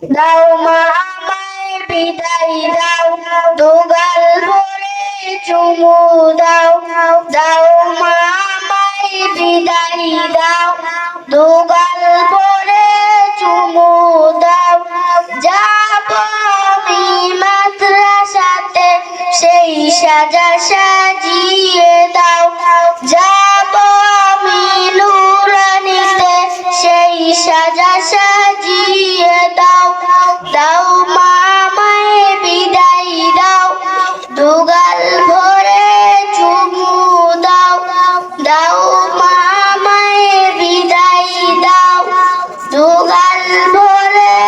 দাও মা আমায় বিদায় দাও, দুগাল ভরে চুমু দাও। দাও মা আমায় বিদায় দাও, দুগাল ভরে চুমু দাও। যাব আমি মাদ্রাসাতে, সেই সাজা সাজিয়ে দাও। যাব আমি নুরানিতে, সেই সাজা সাজিয়ে দাও। দাও মা আমায় বিদায় দাও, দুগাল ভরে চুমু দাও। দাও মা আমায় বিদায় দাও, দুগাল ভরে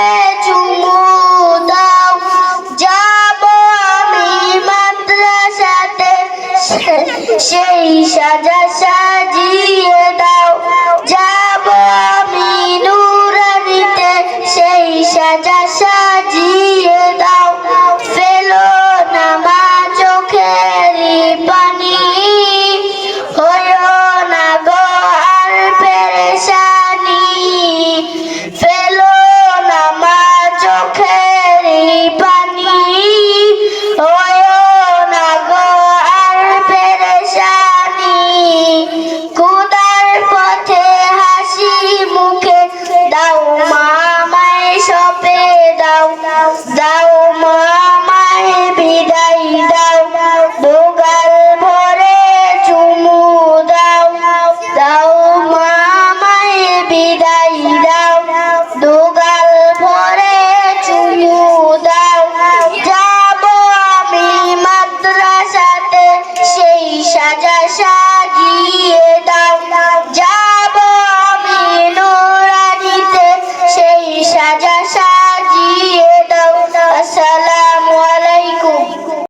চুমু দাও। যাব আমি মাদ্রাসাতে, সেই সাজা সাজিয়ে দাও। যাব আমি নুরানিতে, সেই সাজা সাজিয়ে